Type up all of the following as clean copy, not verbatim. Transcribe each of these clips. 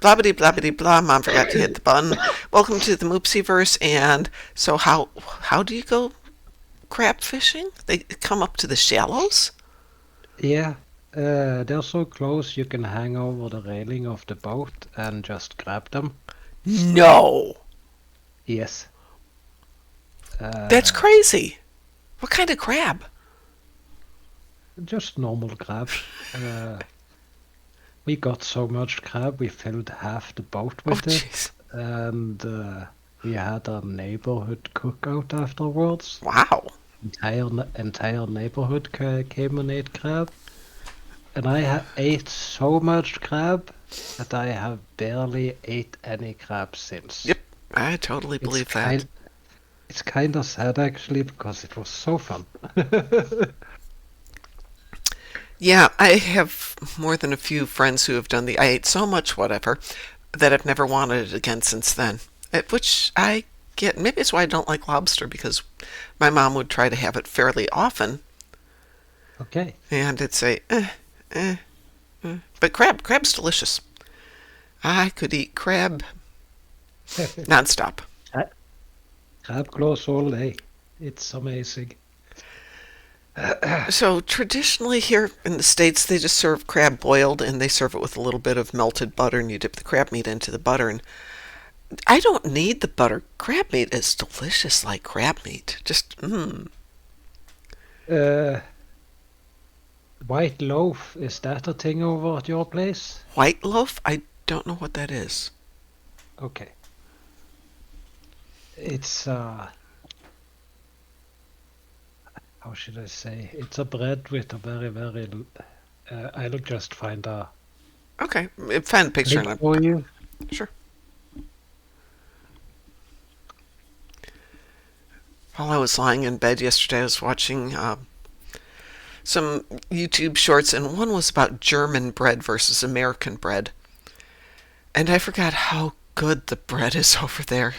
Blah bitty blah bitty blah. Mom forgot to hit the button. Welcome to the Moopsyverse. And so how do you go crab fishing? They come up to the shallows? Yeah, they're so close you can hang over the railing of the boat and just grab them. No, Yes. that's Uh, crazy. What kind of crab? just normal crab. We got so much crab we filled half the boat Oh, with it, jeez. and we had a neighborhood cookout afterwards. Wow. Entire neighborhood came and ate crab, and I ate so much crab that I have barely ate any crab since. Yep, I totally It's believe that. kind it's kind of sad actually because it was so fun. Yeah, I have more than a few friends who have done the I ate so much whatever that I've never wanted it again since then. Which I get. Maybe it's why I don't like lobster because my mom would try to have it fairly often, Okay. and it'd say, eh. But crab's delicious. I could eat crab nonstop. Cra- Crab claws all day. It's amazing. So traditionally here in the States, they just serve crab boiled and they serve it with a little bit of melted butter and you dip the crab meat into the butter. And I don't need the butter. Crab meat is delicious like crab meat. Just, Uh, White loaf, is that a thing over at your place? White loaf? I don't know what that is. Okay. It's how should I say? It's a bread with a very I'll just find a Okay, find a picture link and for you. sure. While I was lying in bed yesterday, I was watching some YouTube shorts, and one was about German bread versus American bread. And I forgot how good the bread is over there.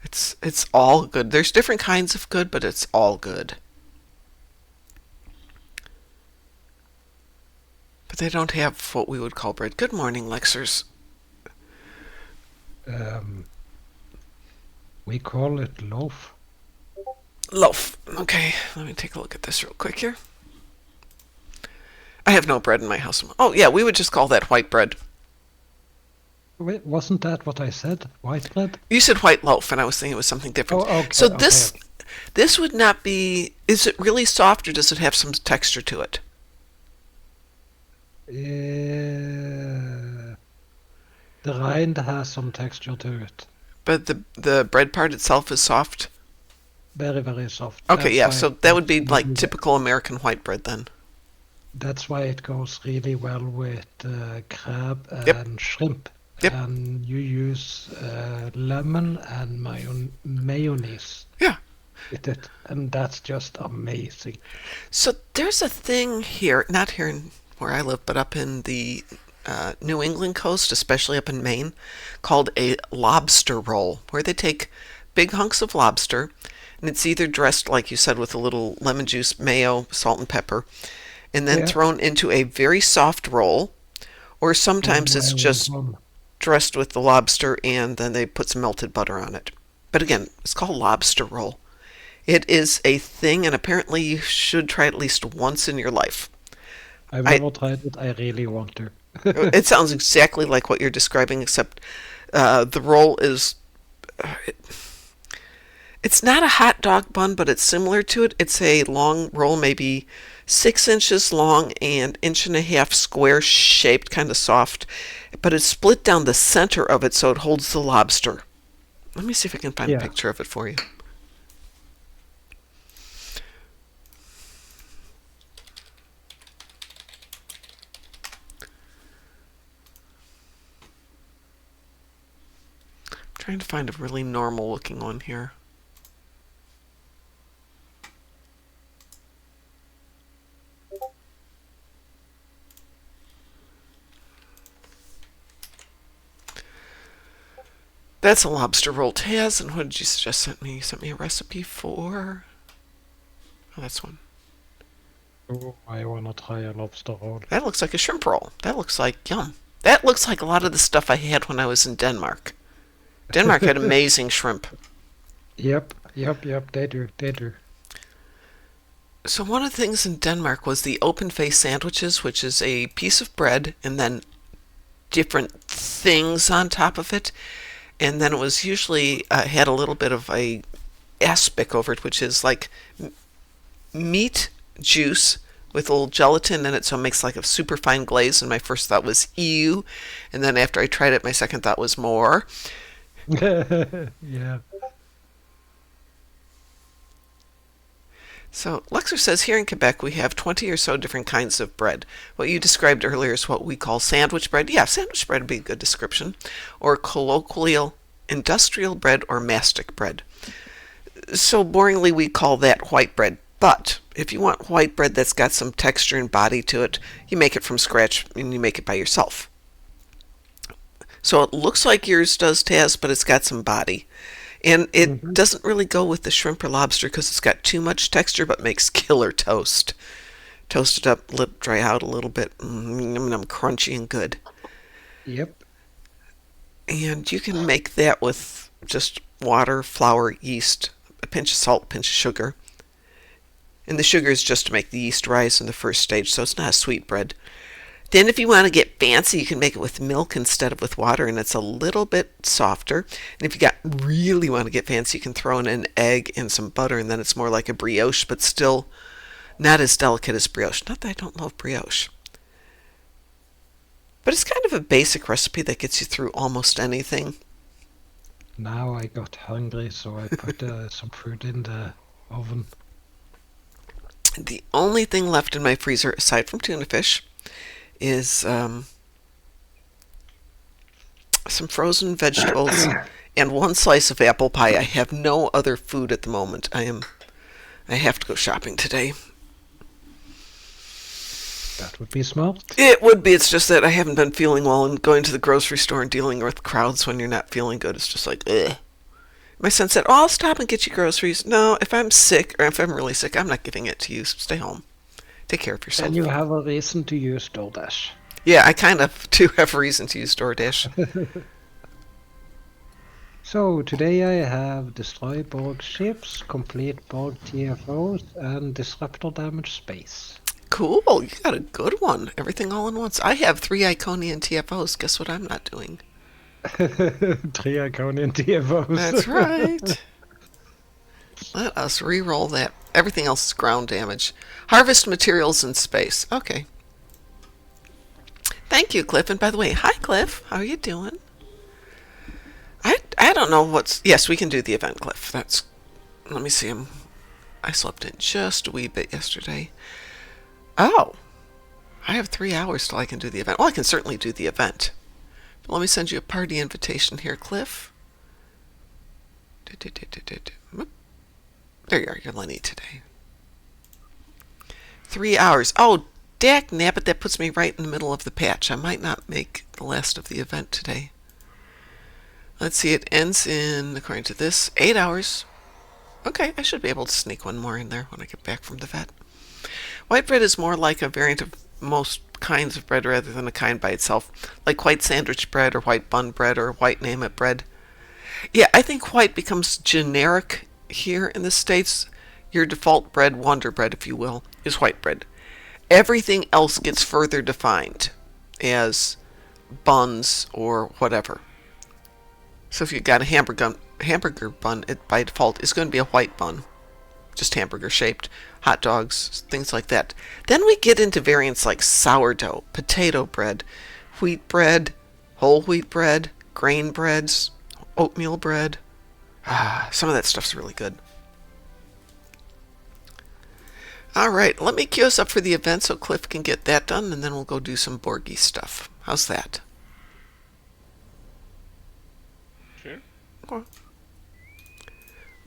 It's all good. There's different kinds of good, but it's all good. But they don't have what we would call bread. Good morning, Lexers. Um, we call it loaf. Loaf. Okay, let me take a look at this real quick here. I have no bread in my house. Oh, yeah, we would just call that white bread. Wait, wasn't that what I said? White bread? You said white loaf, and I was thinking it was something different. Oh, So okay. this would not be. Is it really soft, or does it have some texture to it? The rind has some texture to it. But the bread part itself is soft. Very soft. Okay, yeah. So that would be like typical American white bread then. That's why it goes really well with crab Yep. and shrimp. Yep. And you use lemon and mayonnaise Yeah. with it, and that's just amazing. So there's a thing here, not here in where I live, but up in the New England coast, especially up in Maine, called a lobster roll, where they take big hunks of lobster, and it's either dressed, like you said, with a little lemon juice, mayo, salt, and pepper, and then Yeah, thrown into a very soft roll, or one sometimes by it's just one. dressed with the lobster and then they put some melted butter on it. But again, it's called lobster roll. It is a thing, and apparently you should try it at least once in your life. I've I never tried it. I really want to. It sounds exactly like what you're describing, except the roll is. Uh, it, it's not a hot dog bun, but it's similar to it. It's a long roll, maybe 6 inches long and inch and a half square shaped, kind of soft, but it's split down the center of it so it holds the lobster. Let me see if I can find a Yeah, picture of it for you. I'm trying to find a really normal looking one here. That's a lobster roll, Taz. And what did you just sent me? You sent me a recipe for. Oh, that's one. oh, I wanna try a lobster roll. That looks like a shrimp roll. That looks like yum. That looks like a lot of the stuff I had when I was in Denmark. Denmark had amazing shrimp. Yep. They do. So one of the things in Denmark was the open face sandwiches, which is a piece of bread and then different things on top of it. And then it was usually had a little bit of a aspic over it, which is like meat juice with a little gelatin in it, so it makes like a super fine glaze. And my first thought was ew, and then after I tried it, my second thought was more. Yeah. So Lexer says here in Quebec we have 20 or so different kinds of bread. What you described earlier is what we call sandwich bread. Yeah, sandwich bread would be a good description. Or colloquial industrial bread or mastic bread. So boringly we call that white bread. But if you want white bread that's got some texture and body to it, you make it from scratch and you make it by yourself. So it looks like yours does, Taz, but it's got some body. And it doesn't really go with the shrimp or lobster because it's got too much texture, but makes killer toast. Toast it up, let it dry out a little bit, crunchy and good. Yep. And you can make that with just water, flour, yeast, a pinch of salt, a pinch of sugar. And the sugar is just to make the yeast rise in the first stage, so it's not a sweet bread. Then if you want to get fancy, you can make it with milk instead of with water, and it's a little bit softer. And if you really want to get fancy, you can throw in an egg and some butter, and then it's more like a brioche, but still not as delicate as brioche. Not that I don't love brioche. But it's kind of a basic recipe that gets you through almost anything. Now I got hungry, so I put some fruit in the oven. The only thing left in my freezer, aside from tuna fish, is some frozen vegetables and one slice of apple pie. I have no other food at the moment. I have to go shopping today. That would be smart. It would be. It's just that I haven't been feeling well, and going to the grocery store and dealing with crowds when you're not feeling good, it's just like, ugh. My son said, "Oh, I'll stop and get you groceries." No, if I'm sick, or if I'm really sick, I'm not giving it to you. Stay home. Take care of yourself. And you have a reason to use DoorDash. Yeah, I kind of do have a reason to use DoorDash. So today I have destroy Borg ships, complete Borg TFOs, and disruptor damage space. Cool, you got a good one. Everything all in once. I have 3 Iconian TFOs. Guess what I'm not doing? 3 Iconian TFOs. That's right. Let us re-roll that. Everything else is ground damage. Harvest materials in space. Okay. Thank you, Cliff. And by the way, hi, Cliff. How are you doing? I don't know what's... Yes, we can do the event, Cliff. That's... Let me see. I slept in just a wee bit yesterday. Oh. I have 3 hours till I can do the event. Well, I can certainly do the event. But let me send you a party invitation here, Cliff. There you are. You're Lenny today. 3 hours. Oh, dack nabbit. That puts me right in the middle of the patch. I might not make the last of the event today. Let's see. It ends in, according to this, 8 hours. Okay, I should be able to sneak one more in there when I get back from the vet. White bread is more like a variant of most kinds of bread rather than a kind by itself, like white sandwich bread or white bun bread or white name-it bread. Yeah, I think white becomes generic here in the States. Your default bread, Wonder Bread, if you will, is white bread. Everything else gets further defined as buns or whatever. So if you've got a hamburger bun, it by default is going to be a white bun, just hamburger shaped. Hot dogs, things like that. Then we get into variants like sourdough, potato bread, wheat bread, whole wheat bread, grain breads, oatmeal bread. Some of that stuff's really good. All right, let me queue us up for the event so Cliff can get that done, and then we'll go do some Borgie stuff. How's that? Sure. Okay.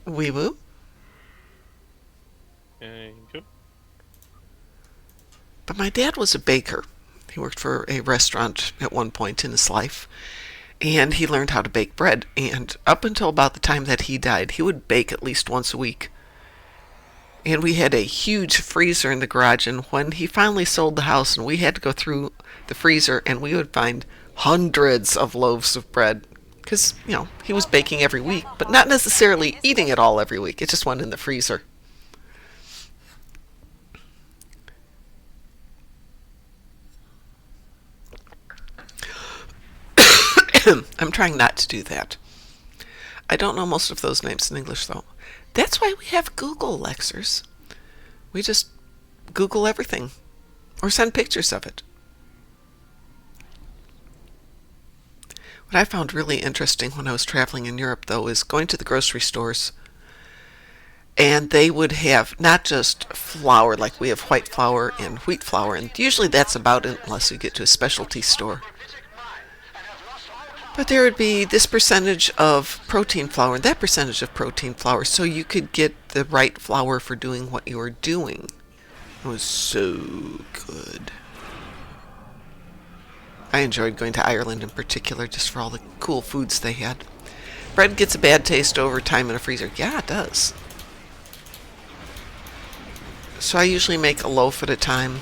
Wee woo. Good. But my dad was a baker. He worked for a restaurant at one point in his life, and he learned how to bake bread. And up until about the time that he died, he would bake at least once a week. And we had a huge freezer in the garage, and when he finally sold the house and we had to go through the freezer and we would find hundreds of loaves of bread. Because, he was baking every week, but not necessarily eating it all every week. It just went in the freezer. I'm trying not to do that. I don't know most of those names in English, though. That's why we have Google, Lexers. We just Google everything. Or send pictures of it. What I found really interesting when I was traveling in Europe, though, is going to the grocery stores. And they would have not just flour, like we have white flour and wheat flour. And usually that's about it unless you get to a specialty store. But there would be this percentage of protein flour and that percentage of protein flour, so you could get the right flour for doing what you were doing. It was so good. I enjoyed going to Ireland in particular just for all the cool foods they had. Bread gets a bad taste over time in a freezer. Yeah, it does. So I usually make a loaf at a time.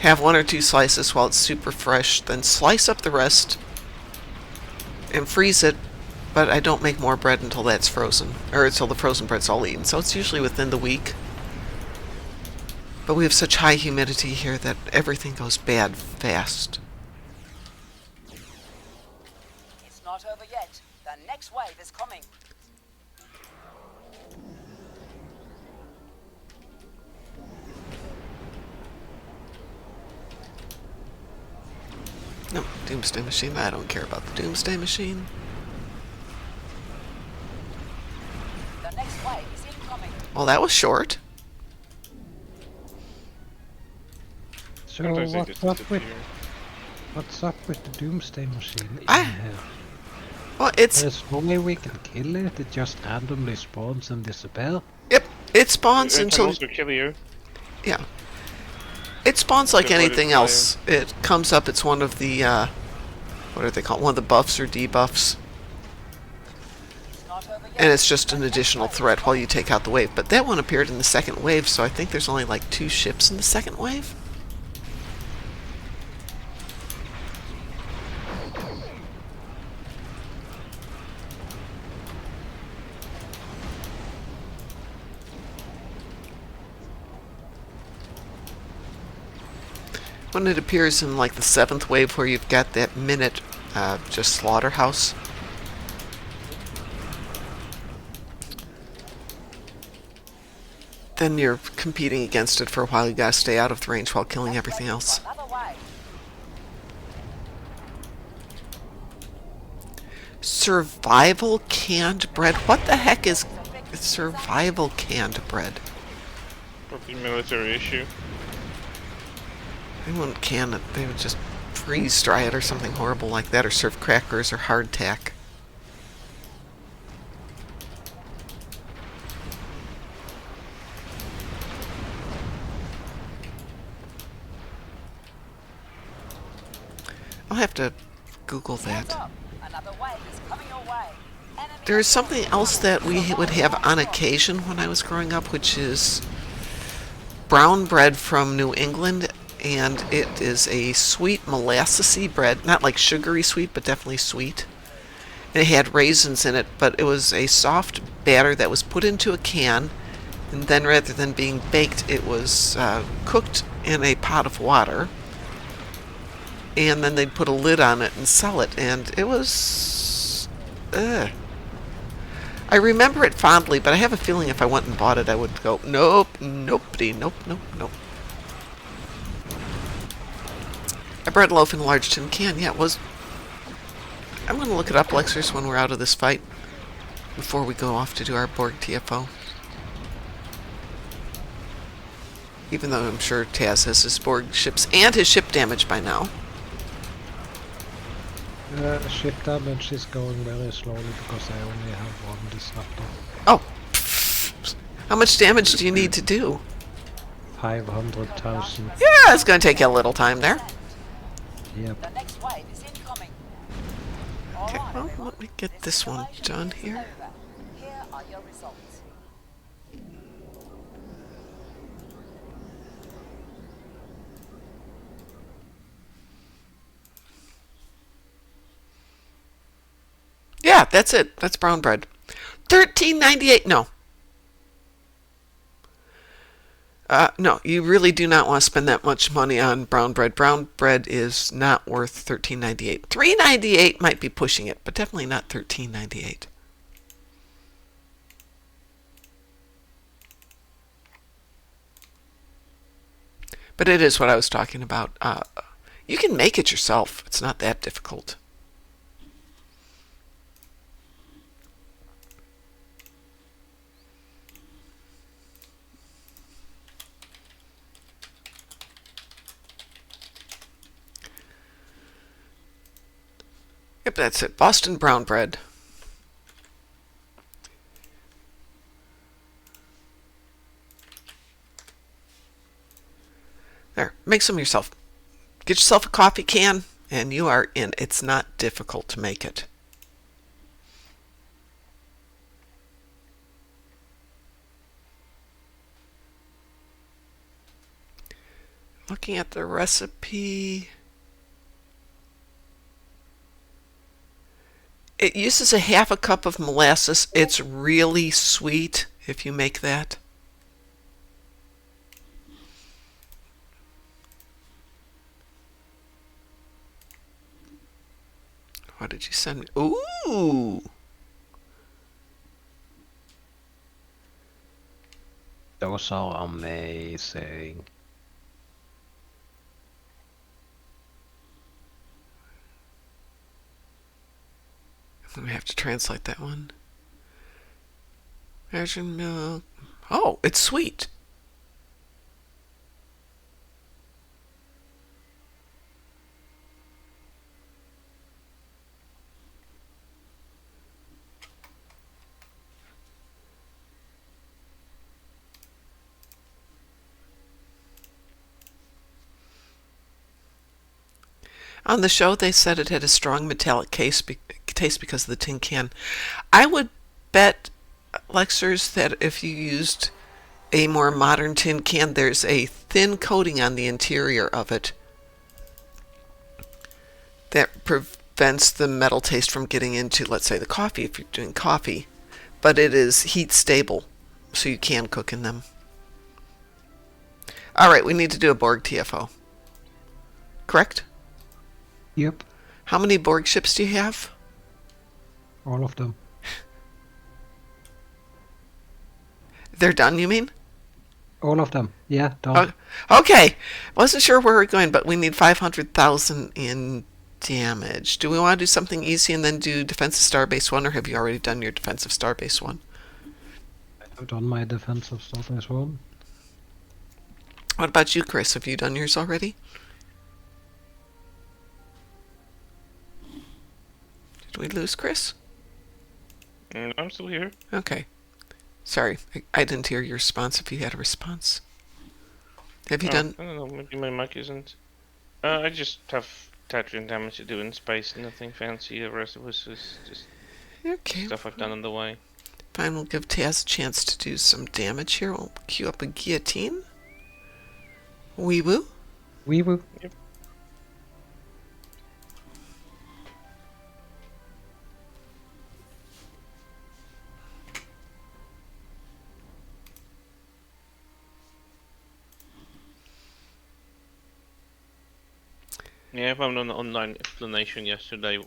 Have 1 or 2 slices while it's super fresh, then slice up the rest and freeze it, but I don't make more bread until that's frozen, or until the frozen bread's all eaten. So it's usually within the week. But we have such high humidity here that everything goes bad fast. It's not over yet. The next wave is coming. No, Doomsday Machine. I don't care about the Doomsday Machine. The next wave is incoming. Well, that was short. So Sometimes they just disappear. what's up with the Doomsday Machine in I- here? Well, it's... There's no way we can kill it. It just randomly spawns and disappears. Yep, it spawns It can until... also kill you. Yeah. It spawns like Just let it anything fly else. It comes up, it's one of the, what are they called? One of the buffs or debuffs. It's not over yet. And it's just an additional threat while you take out the wave. But that one appeared in the second wave, so I think there's only like 2 ships in the second wave. When it appears in like the 7th wave where you've got that minute just slaughterhouse. Then you're competing against it for a while. You gotta stay out of the range while killing everything else. Another wave. Survival canned bread? What the heck is survival canned bread? Probably military issue. They wouldn't can it. They would just freeze dry it or something horrible like that, or serve crackers or hardtack. I'll have to Google Hands that. up. Another wave is coming your way. Enemy There is something else that we would have on occasion when I was growing up, which is brown bread from New England, and it is a sweet molassesy bread, not like sugary sweet, but definitely sweet. And it had raisins in it, but it was a soft batter that was put into a can, and then rather than being baked, it was cooked in a pot of water, and then they'd put a lid on it and sell it, and it was... I remember it fondly, but I have a feeling if I went and bought it, I would go, nope, nopedy, nope, nope, nope. A bread loaf in a large tin can, yeah, it was... I'm going to look it up, Lexers, when we're out of this fight, before we go off to do our Borg TFO. Even though I'm sure Taz has his Borg ships and his ship damage by now. Ship damage is going very slowly because I only have 1 disruptor. Oh, pfft. How much damage do you need to do? 500,000. Yeah, it's going to take you a little time there. Yep. The next wave is incoming. Okay, All right, well, everyone. let me get this one done simulation is here. over. Here are your results. Yeah, that's it. That's brown bread. $13.98. No. No, you really do not want to spend that much money on brown bread. Brown bread is not worth $13.98. $3.98 might be pushing it, but definitely not $13.98. But it is what I was talking about. You can make it yourself. It's not that difficult. Yep, that's it. Boston brown bread. There, make some yourself. Get yourself a coffee can, and you are in. It's not difficult to make it. Looking at the recipe, it uses a half a cup of molasses. It's really sweet if you make that. What did you send me? Ooh! Those are amazing. We have to translate that one. Virgin milk. Oh, it's sweet. On the show, they said it had a strong metallic taste because of the tin can. I would bet, Lexers, that if you used a more modern tin can, there's a thin coating on the interior of it that prevents the metal taste from getting into, let's say, the coffee if you're doing coffee. But it is heat stable, so you can cook in them. All right, we need to do a Borg TFO. Correct? Yep, How many Borg ships do you have? all of them. They're done, you mean? All of them. Yeah, done. Okay. Wasn't sure where we're going, but we need 500,000 in damage. Do we want to do something easy and then do defensive starbase 1, or have you already done your defensive starbase 1? I've done my defensive stuff as well. What about you, Chris? Have you done yours already? Did we lose Chris? No, I'm still here. Okay. Sorry, I didn't hear your response if you had a response. Have you done... I don't know, maybe my mic isn't. I just have Tatran damage to do in space, nothing fancy. The rest of us is just Okay. stuff I've done on the way. Fine, we'll give Taz a chance to do some damage here. We'll queue up a guillotine. Wee woo. Wee woo. Yep. Yeah, I found an online explanation yesterday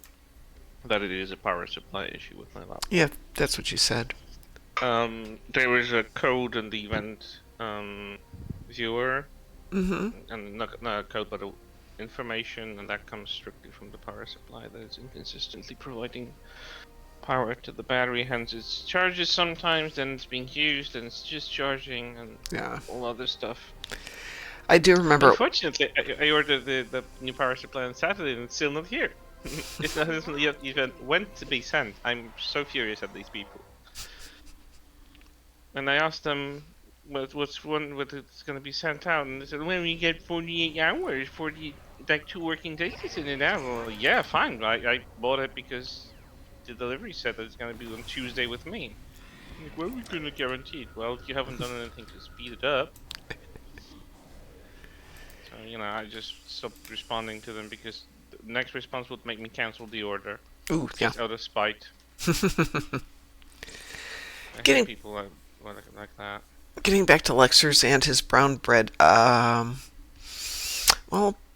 that it is a power supply issue with my laptop. Yeah, that's what you said. There is a code in the event viewer, Mm-hmm. and not a code, but information, and that comes strictly from the power supply that is inconsistently providing power to the battery. Hence, it charges sometimes, then it's being used, and it's just charging, and Yeah. all other stuff. I do remember... Unfortunately, I ordered the new power supply on Saturday, and it's still not here. It's not yet even went to be sent. I'm so furious at these people. And I asked them what's when it's going to be sent out, and they said, "When we get 48 hours, 40 like 2 working days to send it out." Well, yeah, fine. I bought it because the delivery said that it's going to be on Tuesday with me. I'm like, well, we're going to guarantee it. Well, you haven't done anything to speed it up. So, you know, I just stopped responding to them because the next response would make me cancel the order. Ooh, yeah. Out of spite. I Getting- hate people like that. Getting back to Lexer's and his brown bread, well,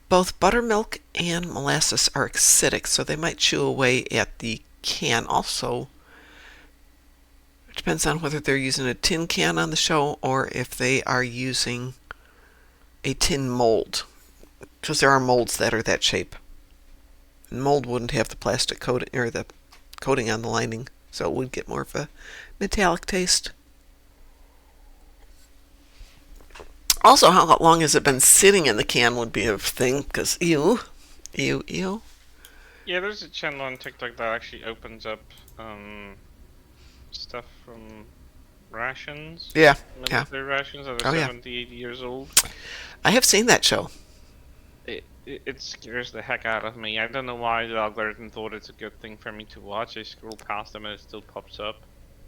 both buttermilk and molasses are acidic, so they might chew away at the can. Also, it depends on whether they're using a tin can on the show or if they are using a tin mold, because there are molds that are that shape. And mold wouldn't have the plastic coating or the coating on the lining, so it would get more of a metallic taste. Also, how long has it been sitting in the can would be a thing, because ew. Yeah, there's a channel on TikTok that actually opens up stuff from rations. Yeah. Military rations that are Oh, yeah. 70, 80 years old. I have seen that show. It scares the heck out of me. I don't know why the algorithm thought it's a good thing for me to watch. I scroll past them and it still pops up.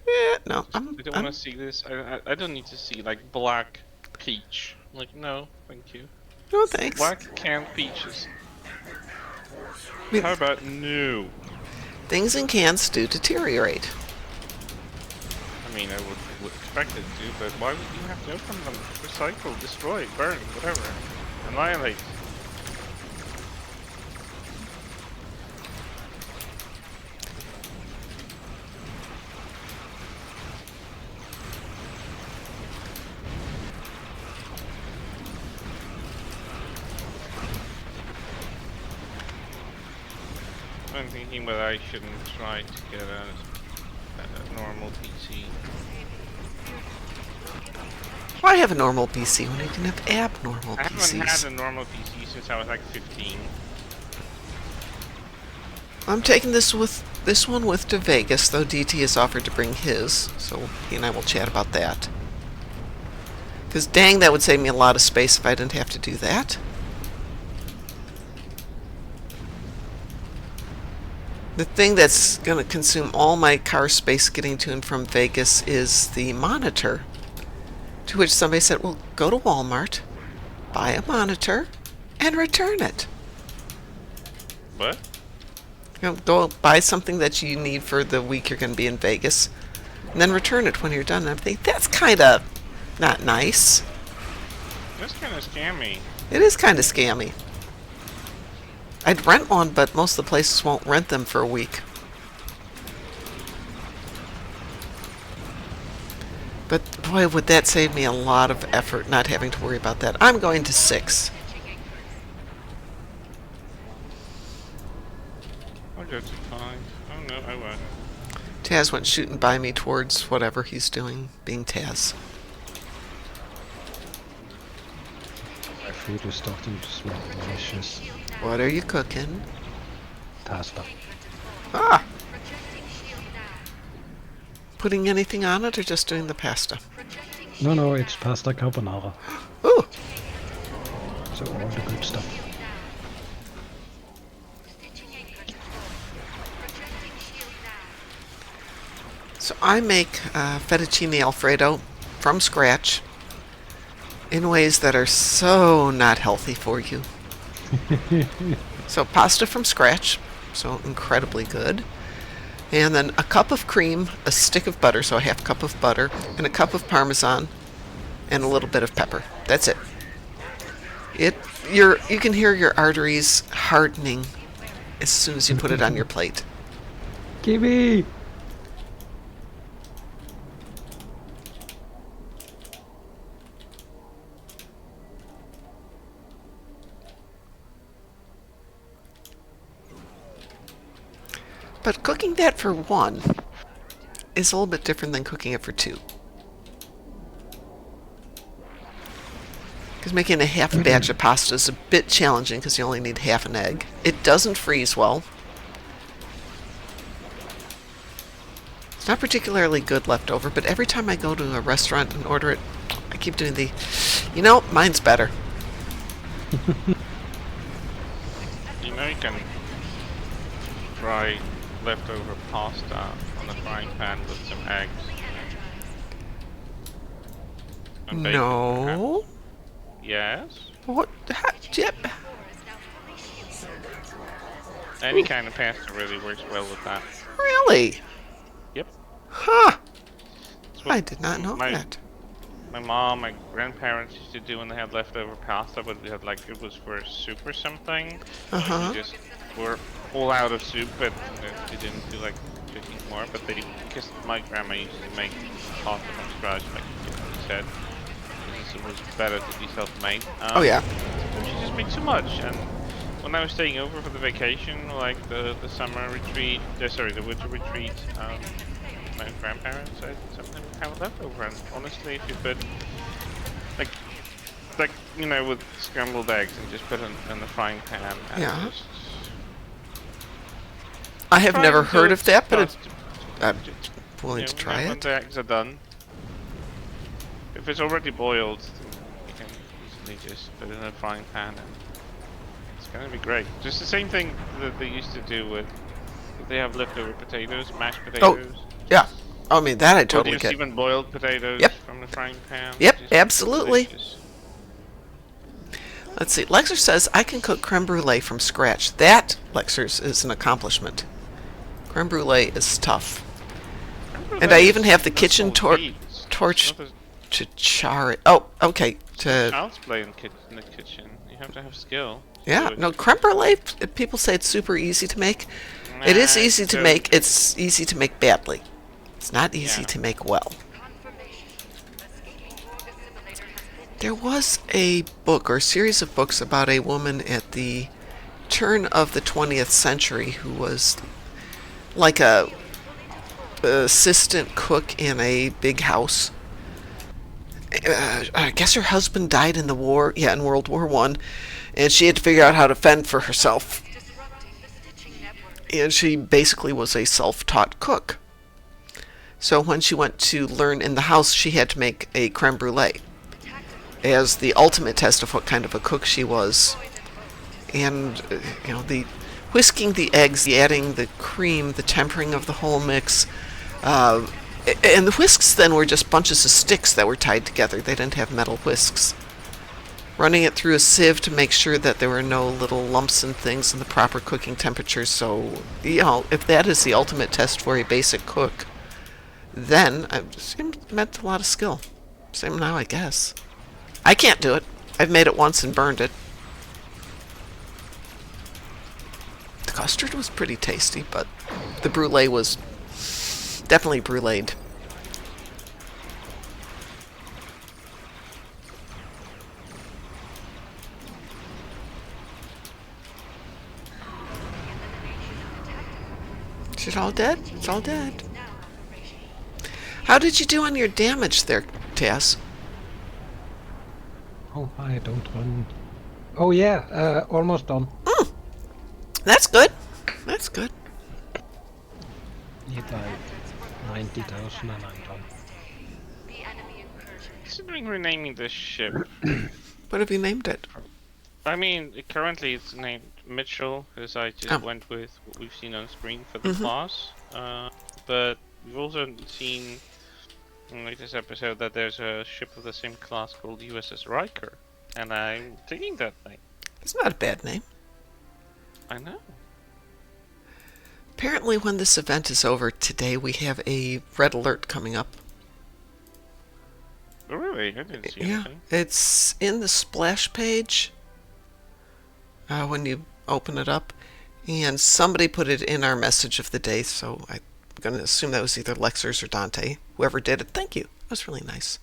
Yeah, no, I don't want to see this. I don't need to see like black peach. Like, no, thank you. no thanks. Black canned peaches. I mean, How about no? things in cans do deteriorate. I mean, I would expect it to, but why would you have to open them? Recycle, destroy, burn, whatever. Annihilate. I'm thinking whether I shouldn't try to get a normal PC. Why have a normal PC when you can have abnormal I haven't PCs? had a normal PC since I was like 15. I'm taking this one with to Vegas, though DT has offered to bring his, so he and I will chat about that. Because dang, that would save me a lot of space if I didn't have to do that. The thing that's going to consume all my car space getting to and from Vegas is the monitor. To which somebody said, well, go to Walmart, buy a monitor, and return it. What? You know, go buy something that you need for the week you're going to be in Vegas, and then return it when you're done. And I think that's kind of not nice. That's kind of scammy. It is kind of scammy. I'd rent one, but most of the places won't rent them for a week. But boy, would that save me a lot of effort not having to worry about that. I'm going to 6. I'll go to 5. Oh no, I won't. Taz went shooting by me towards whatever he's doing, being Taz. My food is starting to smell delicious. What are you cooking? Pasta. Ah! Putting anything on it or just doing the pasta? No, it's pasta carbonara. Ooh! So all the good stuff. So I make fettuccine Alfredo from scratch in ways that are so not healthy for you. So pasta from scratch, so incredibly good. And then a cup of cream, a stick of butter, so a half cup of butter, and a cup of Parmesan, and a little bit of pepper. That's it. You can hear your arteries hardening as soon as you put it on your plate. Gimme! But cooking that for 1 is a little bit different than cooking it for 2. Because making a half a batch of pasta is a bit challenging because you only need half an egg. It doesn't freeze well. It's not particularly good leftover, but every time I go to a restaurant and order it, I keep doing mine's better. You know you can fry leftover pasta on a frying pan with some eggs. And bacon. No. Yes. What? Yep. Any kind of pasta really works well with that. Really? Yep. Huh. That's what I did not know that. My mom, my grandparents used to do when they had leftover pasta, but we had like it was for soup or something. Like we just were all out of soup, but they didn't feel like cooking more. But they, because my grandma used to make pasta from scratch, like you said, because it was better to be self-made. Oh yeah. Sometimes she just made too much, and when I was staying over for the vacation, like the summer retreat, sorry, the winter retreat, my grandparents, I sometimes have it left over. And honestly, if you put like you know, with scrambled eggs and just put it in the frying pan, and Yeah. just I have fry never it until heard of it's that, but toast. I'm Just, willing to try when it. the eggs are done, if it's already boiled, then you can easily just put it in a frying pan, and it's gonna be great. Just the same thing that they used to do with if they have leftover potatoes, mashed Oh, potatoes. yeah. I mean, that I Or totally just get. even boiled potatoes Yep. from the frying pan. Yep, Just absolutely. delicious. Let's see. Lexer says, I can cook creme brulee from scratch. That, Lexer's, is an accomplishment. Creme brulee is tough. And I even have the kitchen torch to char it. Oh, okay. Child's play in the kitchen. You have to have skill. Yeah, no, creme brulee, people say it's super easy to make. It is easy to make. It's easy to make badly. It's not easy to make well. There was a book or a series of books about a woman at the turn of the 20th century who was like a assistant cook in a big house. I guess her husband died in the war, in World War I, and she had to figure out how to fend for herself. And she basically was a self-taught cook. So when she went to learn in the house, she had to make a creme brulee as the ultimate test of what kind of a cook she was. And, the whisking the eggs, the adding the cream, the tempering of the whole mix. And the whisks then were just bunches of sticks that were tied together. They didn't have metal whisks. Running it through a sieve to make sure that there were no little lumps and things in the proper cooking temperature. So, if that is the ultimate test for a basic cook, then it meant a lot of skill. Same now, I guess. I can't do it. I've made it once and burned it. The custard was pretty tasty, but the brulee was definitely bruleed. Is it all dead? It's all dead. How did you do on your damage there, Taz? Oh, I don't run. Oh yeah, almost done. That's good. That's good. Need like 90,000 and I'm done. Considering renaming this ship, What have you named it? I mean, currently it's named Mitchell, as I just went with what we've seen on screen for the class. But we've also seen in the latest episode that there's a ship of the same class called USS Riker, and I'm digging that name. It's not a bad name. I know. Apparently, when this event is over today, we have a red alert coming up. Oh, really? I didn't see anything. It's in the splash page when you open it up, and somebody put it in our message of the day, so I'm going to assume that was either Lexers or Dante. Whoever did it, thank you. That was really nice.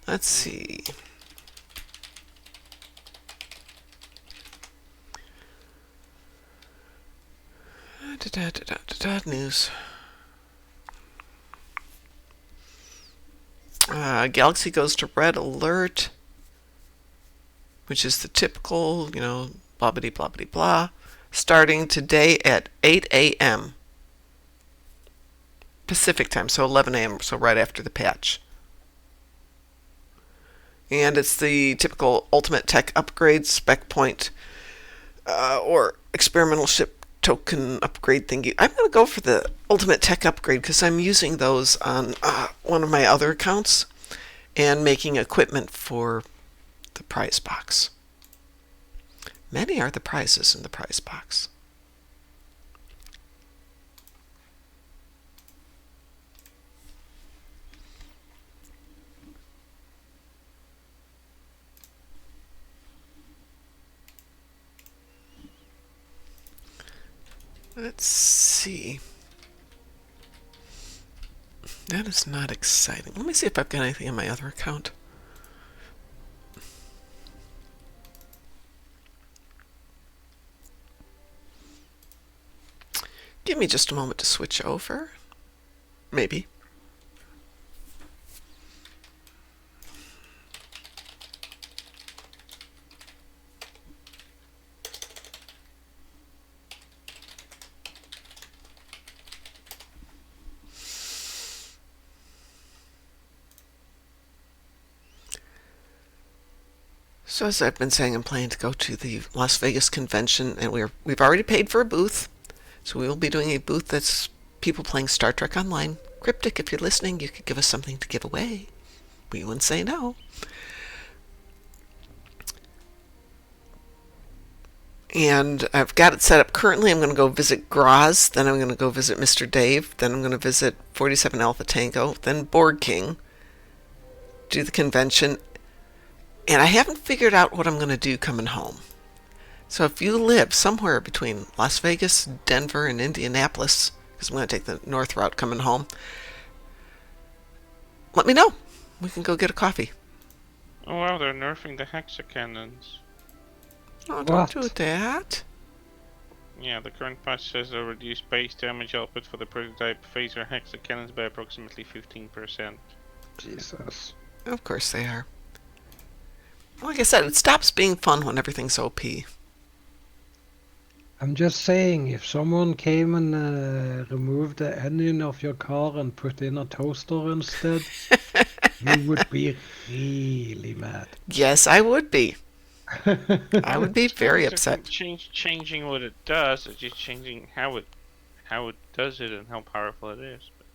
Let's see. News. Galaxy goes to red alert, which is the typical, blah, blah, blah, blah, blah, starting today at 8 a.m. Pacific time, so 11 a.m., so right after the patch. And it's the typical ultimate tech upgrade, spec point, or experimental ship token upgrade thingy. I'm going to go for the ultimate tech upgrade because I'm using those on one of my other accounts and making equipment for the prize box. Many are the prizes in the prize box. Let's see. That is not exciting. Let me see if I've got anything on my other account. Give me just a moment to switch over. Maybe. So as I've been saying, I'm planning to go to the Las Vegas convention, and we've already paid for a booth. So we will be doing a booth that's people playing Star Trek Online. Cryptic, if you're listening, you could give us something to give away. We wouldn't say no. And I've got it set up currently. I'm going to go visit Graz, then I'm going to go visit Mr. Dave, then I'm going to visit 47 Alpha Tango, then Borg King, do the convention, and I haven't figured out what I'm going to do coming home. So if you live somewhere between Las Vegas, Denver, and Indianapolis, because I'm going to take the north route coming home, let me know. We can go get a coffee. Oh wow, they're nerfing the hexa cannons. Oh, don't What? do that. Yeah, the current patch says they'll reduce base damage output for the prototype phaser hexa cannons by approximately 15%. Jesus. Of course they are. Like I said, it stops being fun when everything's OP. I'm just saying, if someone came and removed the engine of your car and put in a toaster instead, you would be really mad. Yes, I would be. I would be very It's upset. not changing what it does, it's just changing how it does it and how powerful it is. But,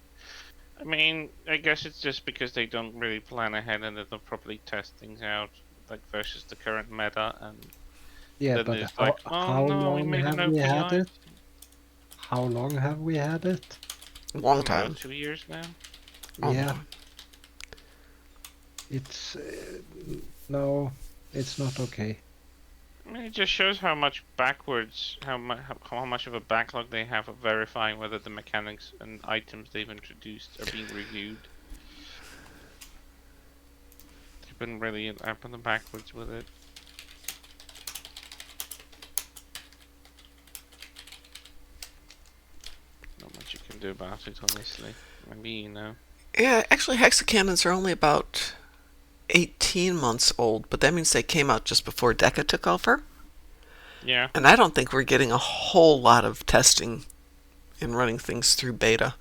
I mean, I guess it's just because they don't really plan ahead and they don't properly test things out, like versus the current meta, and Yeah, then but it's like, how oh no, we long made an have we had OPI. it? How long have we had it? Long About time. 2 years now. Oh, Yeah, no. it's no, it's not okay. I mean, it just shows how much backwards, how much of a backlog they have of verifying whether the mechanics and items they've introduced are being reviewed. They've been really up on the backwards with it. Not much you can do about it, honestly. Maybe, you know. Yeah, actually, hexacannons are only about 18 months old, but that means they came out just before Deca took over. Yeah. And I don't think we're getting a whole lot of testing and running things through beta.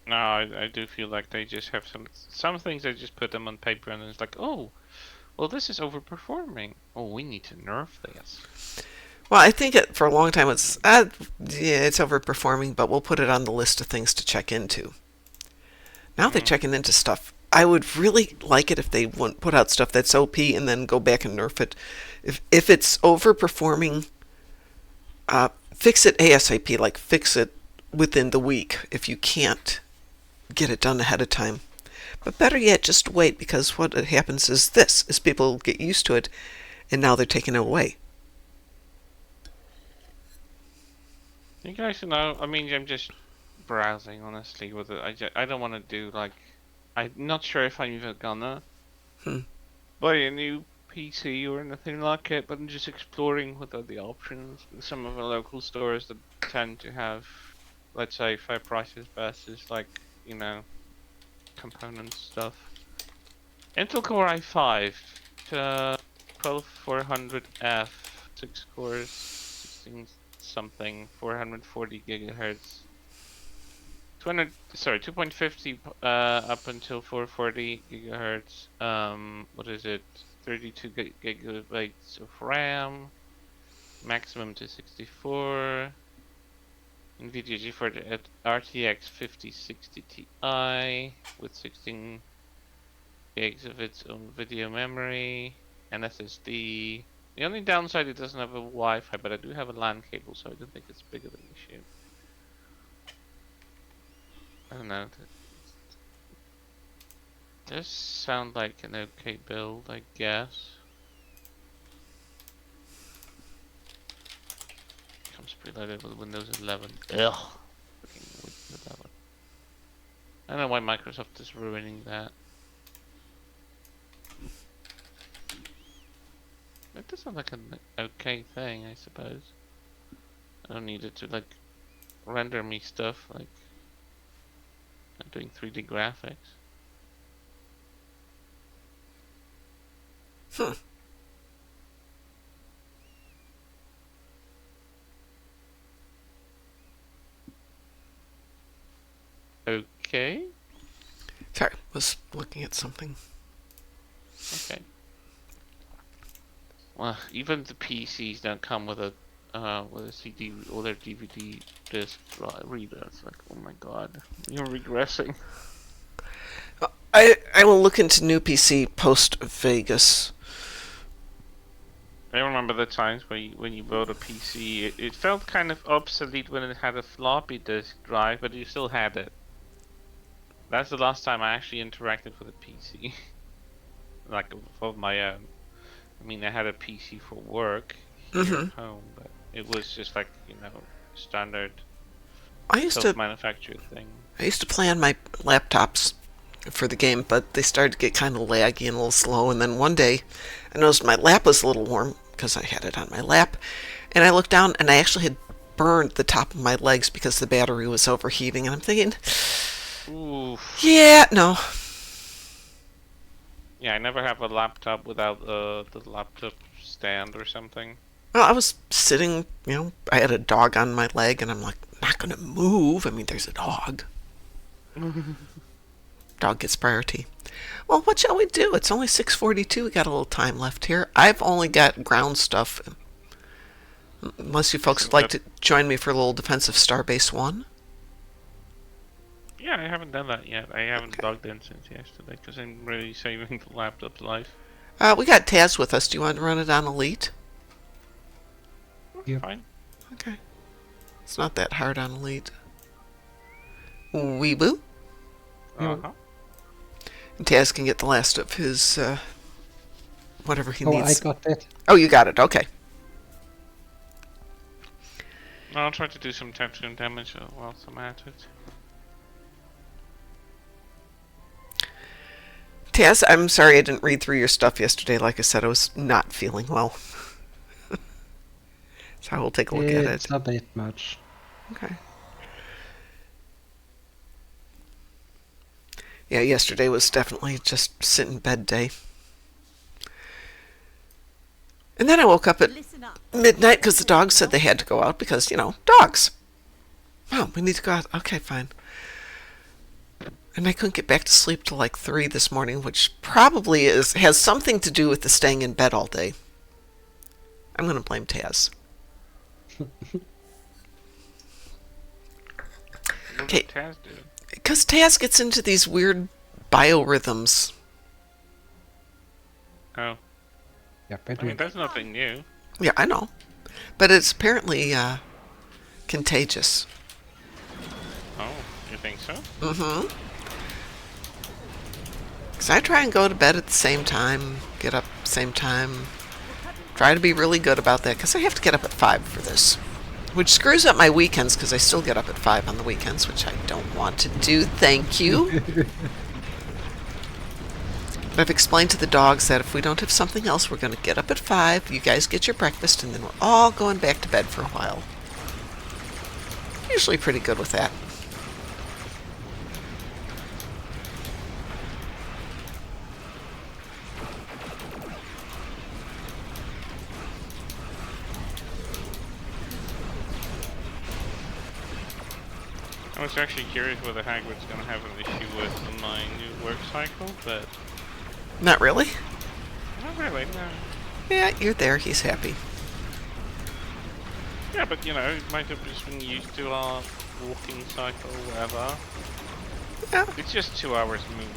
No, I do feel like they just have some things they just put them on paper and it's like, oh, well, this is overperforming. Oh, we need to nerf this. Well, I think for a long time it's it's overperforming, but we'll put it on the list of things to check into. Now they're checking into stuff. I would really like it if they wouldn't put out stuff that's OP and then go back and nerf it. If it's overperforming, fix it ASAP. Like fix it within the week if you can't get it done ahead of time. But better yet, just wait, because what happens is people get used to it, and now they're taking it away. You guys know, I mean, I'm just browsing, honestly, with it. I don't want to do, like, I'm not sure if I'm even gonna buy a new PC or anything like it, but I'm just exploring what are the options. Some of the local stores that tend to have, let's say, fair prices versus, like, you know, component stuff. Intel Core i5, 12400F, 6 cores, 16 something, 440 gigahertz. 2.50 up until 440 gigahertz. What is it? 32 gigabytes of RAM. Maximum to 64. NVIDIA GeForce RTX 5060 Ti with 16 gigs of its own video memory and SSD. The only downside, it doesn't have a Wi-Fi, but I do have a LAN cable, so I don't think it's big of an issue. I don't know. Does sound like an okay build, I guess. Comes preloaded with Windows 11. Ugh. Freaking Windows 11. I don't know why Microsoft is ruining that. It does sound like an okay thing, I suppose. I don't need it to like render me stuff like I'm doing 3D graphics. Hmm. Okay. Sorry, was looking at something. Okay. Well, even the PCs don't come with a CD or their DVD disc reader. It's like, oh my god, you're regressing. I will look into new PC post Vegas. I remember the times when you bought a PC, it felt kind of obsolete when it had a floppy disk drive, but you still had it. That's the last time I actually interacted with a PC, like of my own. I mean, I had a PC for work here at home, but it was just like, standard self-manufactured thing. I used to play on my laptops for the game, but they started to get kind of laggy and a little slow. And then one day, I noticed my lap was a little warm because I had it on my lap, and I looked down and I actually had burned the top of my legs because the battery was overheating. And I'm thinking, oof. Yeah, no. Yeah, I never have a laptop without the laptop stand or something. Well, I was sitting, I had a dog on my leg, and I'm like, not going to move. I mean, there's a dog. Dog gets priority. Well, what shall we do? It's only 6:42. We got a little time left here. I've only got ground stuff. Unless you folks would like to join me for a little Defensive Starbase 1. Yeah, I haven't done that yet. I haven't logged in since yesterday because I'm really saving the laptop's life. We got Taz with us. Do you want to run it on Elite? Yeah. Fine. Okay. It's not that hard on Elite. Weeboo. Uh-huh. And Taz can get the last of his, whatever he Oh, needs. I got it. Oh, you got it. Okay. I'll try to do some touchdown damage whilst I'm at it. Taz, I'm sorry I didn't read through your stuff yesterday. Like I said, I was not feeling well. So I will take a look at it. It's a bit much. Okay. Yeah, yesterday was definitely just sit in bed day. And then I woke up at midnight because the dogs said they had to go out because, dogs. Oh, we need to go out. Okay, fine. And I couldn't get back to sleep till like 3 this morning, which probably has something to do with the staying in bed all day. I'm going to blame Taz. Okay. Taz do? Because Taz gets into these weird biorhythms. Oh. Yeah, I mean, that's nothing new. Yeah, I know. But it's apparently contagious. Oh, you think so? Mm-hmm. Because I try and go to bed at the same time, get up at the same time. Try to be really good about that, because I have to get up at 5 for this. Which screws up my weekends, because I still get up at 5 on the weekends, which I don't want to do. Thank you. But I've explained to the dogs that if we don't have something else, we're going to get up at 5, you guys get your breakfast, and then we're all going back to bed for a while. Usually pretty good with that. I was actually curious whether Hagrid's going to have an issue with my new work cycle, but... Not really? Not really, no. Yeah, you're there. He's happy. Yeah, but it might have just been used to our walking cycle or whatever. Yeah. It's just 2 hours move.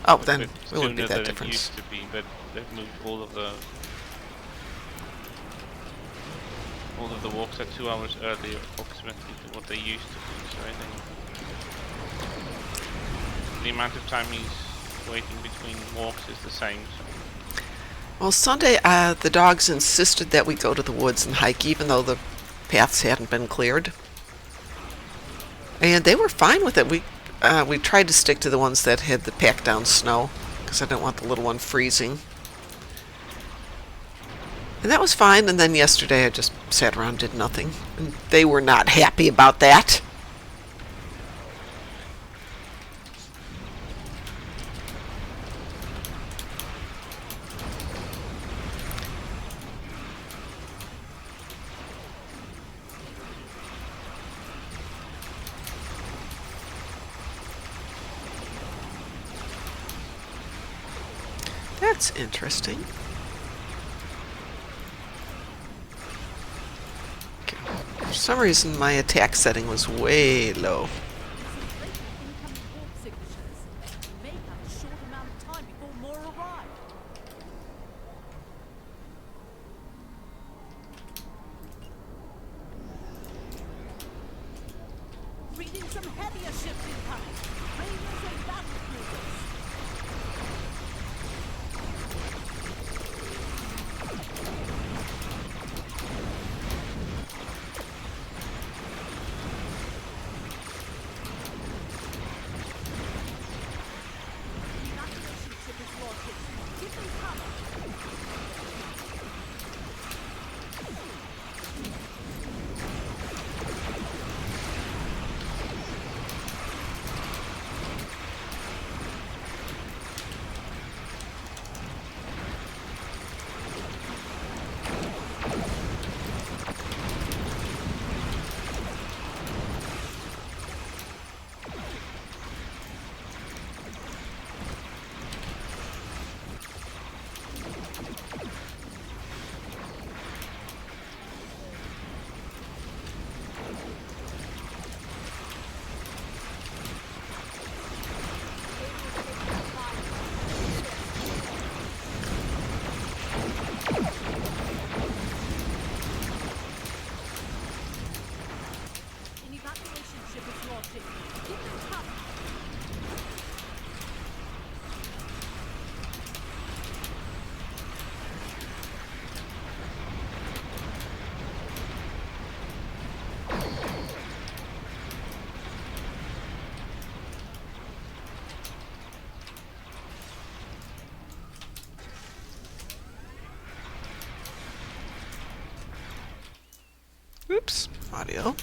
Oh, then it sooner wouldn't be than that it difference. used to be, but they've moved all of the walks at 2 hours earlier, approximately to what they used to be. So I think the amount of time he's waiting between walks is the same. So. Well, Sunday, the dogs insisted that we go to the woods and hike, even though the paths hadn't been cleared. And they were fine with it. We tried to stick to the ones that had the packed down snow, because I didn't want the little one freezing. And that was fine, and then yesterday I just sat around and did nothing. And they were not happy about that. That's interesting. For some reason, my attack setting was way low. Reading some heavier ships incoming. Raiders and battle cruisers. Evacuation ship is launching. Give them cover. An evacuation ship is launching. Give them cover. Oops, audio.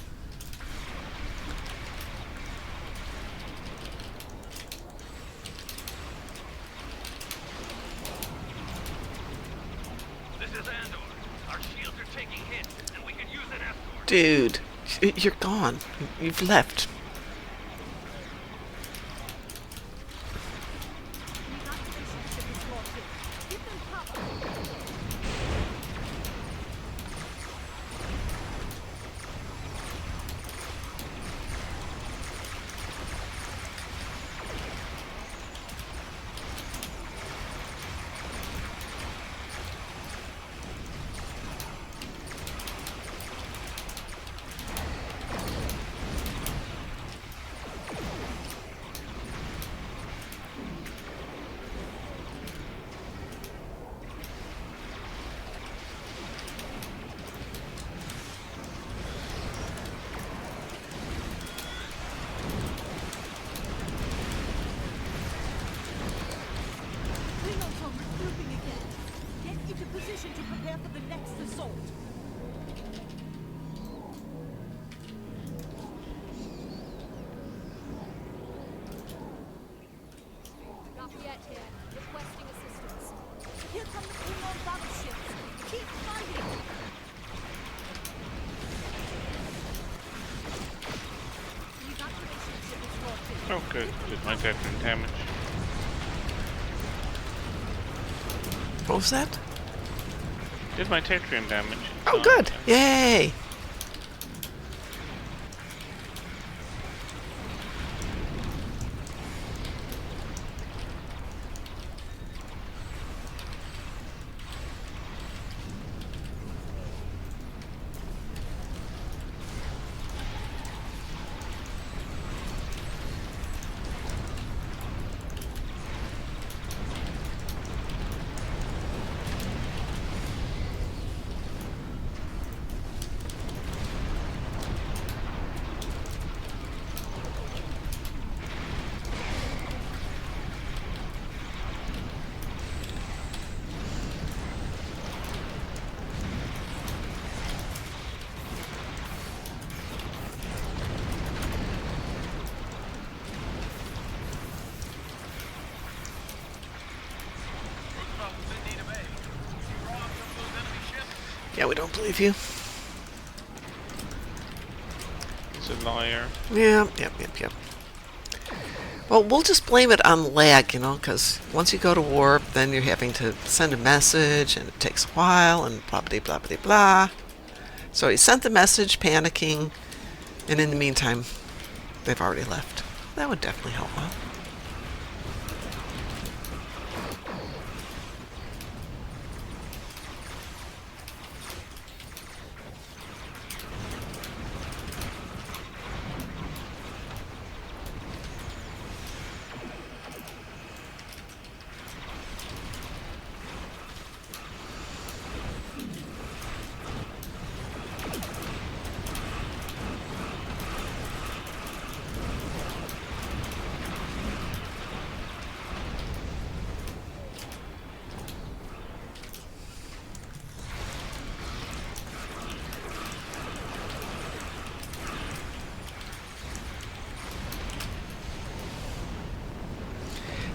This is Andor. Our shields are taking hits, and we could use an escort. Dude, you're gone. You've left. An evacuation ship is launching. Give them cover. Klingons are regrouping again. Get into position to prepare for the next assault. Lafayette here, requesting assistance. Here come the Klingon battleships. Keep fighting. The evacuation ship is launching. Oh, good. Did my veteran damage. What was that? Did my Tetrium damage. Oh, good. Yay. Yeah, we don't believe you. He's a liar. Yeah, yep. Well, we'll just blame it on lag, because once you go to warp, then you're having to send a message, and it takes a while, and blah, blah, blah, blah, blah. So he sent the message, panicking, and in the meantime, they've already left. That would definitely help out.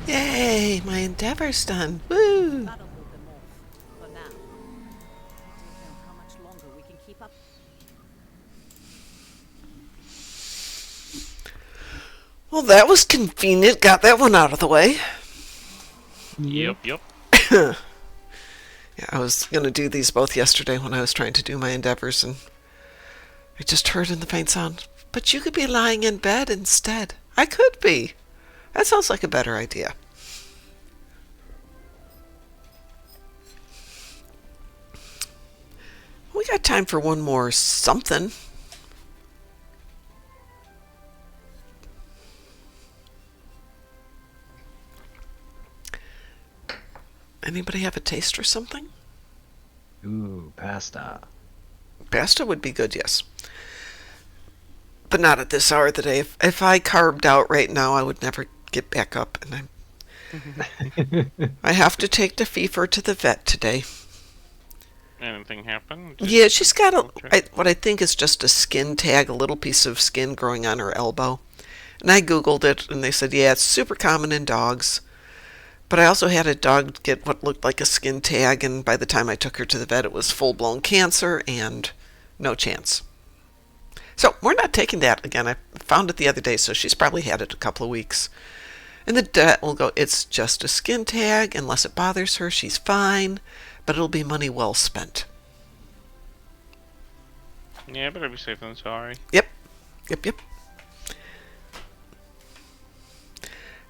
Yay, my endeavor's done. Woo! That'll hold them off. For now. Don't know how much longer we can keep up. Well, that was convenient. Got that one out of the way. Yep. Yeah, I was going to do these both yesterday when I was trying to do my endeavors, and I just heard in the faint sound, but you could be lying in bed instead. I could be. That sounds like a better idea. We got time for one more something. Anybody have a taste for something? Ooh, pasta. Pasta would be good, yes. But not at this hour of the day. If I carved out right now, I would never get back up. And I have to take the Fifer to the vet today. Anything happen? Yeah, she's got what I think is just a skin tag, a little piece of skin growing on her elbow. And I Googled it, and they said, yeah, it's super common in dogs. But I also had a dog get what looked like a skin tag, and by the time I took her to the vet, it was full-blown cancer and no chance. So we're not taking that again. I found it the other day, so she's probably had it a couple of weeks. And the vet will go, it's just a skin tag. Unless it bothers her, she's fine. But it'll be money well spent. Yeah, better be safe than sorry. Yep.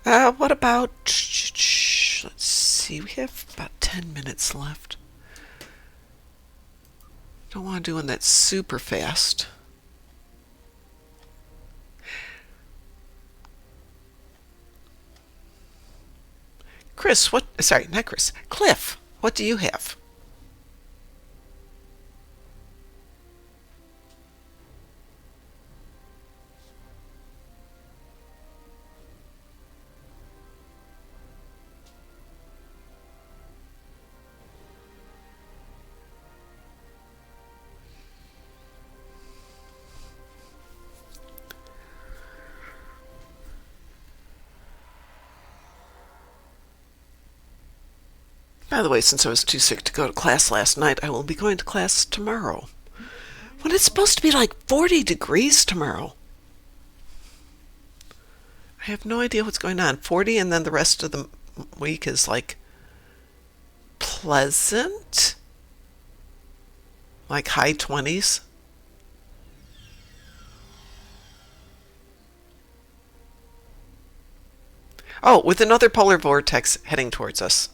What about... Let's see, we have about 10 minutes left. Don't want to do one that's super fast. Chris, not Chris. Cliff, what do you have? By the way, since I was too sick to go to class last night, I will be going to class tomorrow. When it's supposed to be like 40 degrees tomorrow. I have no idea what's going on. 40, and then the rest of the week is like pleasant. Like high 20s. Oh, with another polar vortex heading towards us.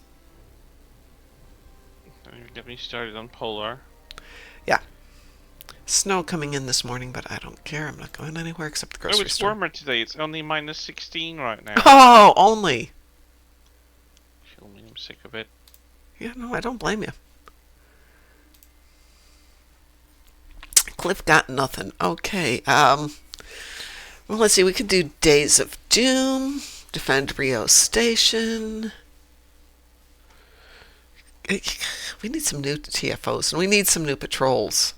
Get me started on polar. Yeah. Snow coming in this morning, but I don't care. I'm not going anywhere except the grocery it's store. warmer today. It's only minus 16 right now. Oh, only. Kill me, I'm sick of it. Yeah, no, I don't blame you. Cliff got nothing. Okay. Well, let's see. We could do Days of Doom, defend Rio Station. We need some new TFOs, and we need some new patrols.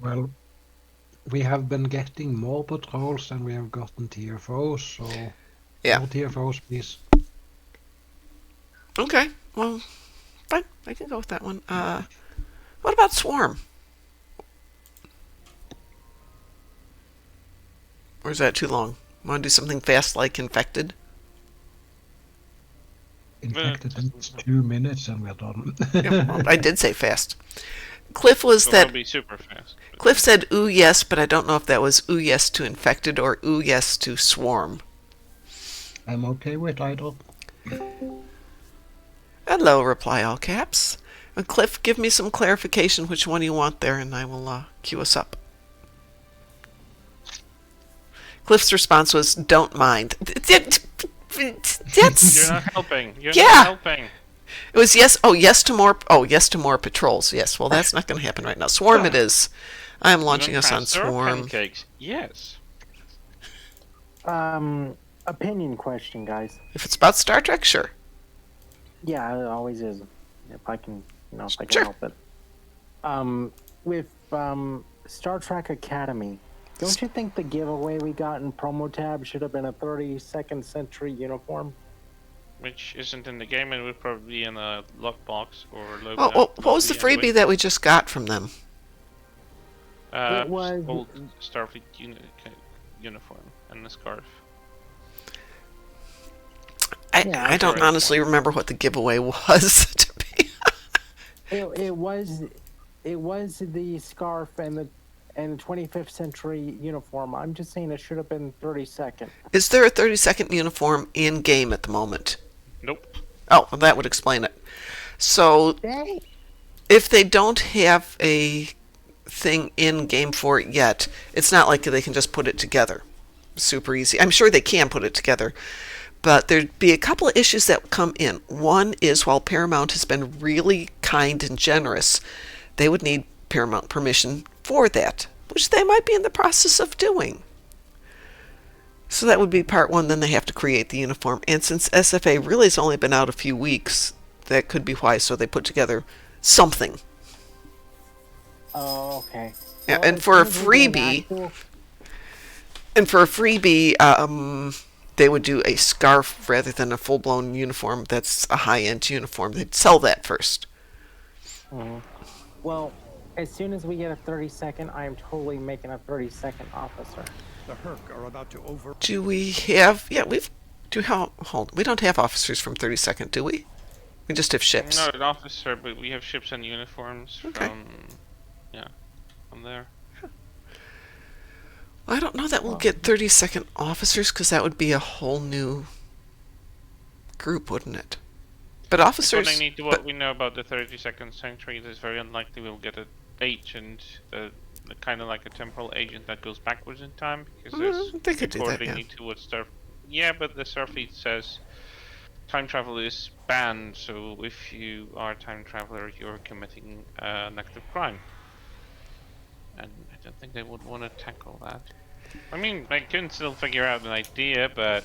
Well, we have been getting more patrols than we have gotten TFOs, so yeah. more TFOs, please. Okay, well, fine. I can go with that one. What about Swarm? Or is that too long? Want to do something fast like Infected? Infected in 2 minutes and we're done. Yeah, well, I did say fast. Cliff was So that. that'll be super fast. Cliff said ooh yes, but I don't know if that was ooh yes to Infected or ooh yes to Swarm. I'm okay with either. Hello, reply all caps. Cliff, give me some clarification which one you want there, and I will cue us up. Cliff's response was, "Don't mind." That's You're not helping. You're Yeah. not helping. it was yes. Oh, yes to more. Oh, yes to more patrols. Yes. Well, that's not going to happen right now. Swarm, it is. I am launching us on Faster Swarm. pancakes. Yes. Opinion question, guys. If it's about Star Trek, sure. Yeah, it always is. If I can, if I can Sure. help it. With Star Trek Academy, don't you think the giveaway we got in promo tab should have been a 32nd century uniform? Which isn't in the game and would probably be in a lockbox or logo. Oh, what was the freebie that we just got from them? It was- old Starfleet uniform and the scarf. I don't honestly remember what the giveaway was. To be It was the scarf and the 25th century uniform. I'm just saying it should have been 32nd. Is there a 32nd uniform in game at the moment? Nope. Oh, well, that would explain it. So, Dang. if they don't have a thing in game for it yet, it's not like they can just put it together. Super easy. I'm sure they can put it together. But there'd be a couple of issues that come in. One is while Paramount has been really kind and generous, they would need Paramount permission for that, which they might be in the process of doing. So that would be part one. Then they have to create the uniform. And since SFA really has only been out a few weeks, that could be why. So they put together something. Oh, okay. Yeah, Well, and as for a soon as we get an freebie, actual- they would do a scarf rather than a full-blown uniform. That's a high-end uniform. They'd sell that first. Well, as soon as we get a 32nd, I am totally making a 32nd officer. The Herc are about to over. Do we have? Yeah, we don't have officers from 32nd, do we? We just have ships. Not an officer, but we have ships and uniforms Okay. from there. I don't know that we'll get 32nd officers because that would be a whole new group, wouldn't it? But officers. According to what we know about the 32nd century, it is very unlikely we'll get an agent, kind of like a temporal agent that goes backwards in time, because there's they could do that, accordingly to what Yeah, but the Starfleet says time travel is banned, so if you are a time traveler, you're committing an act of crime. And I don't think they would want to tackle that. I mean, I can still figure out an idea, but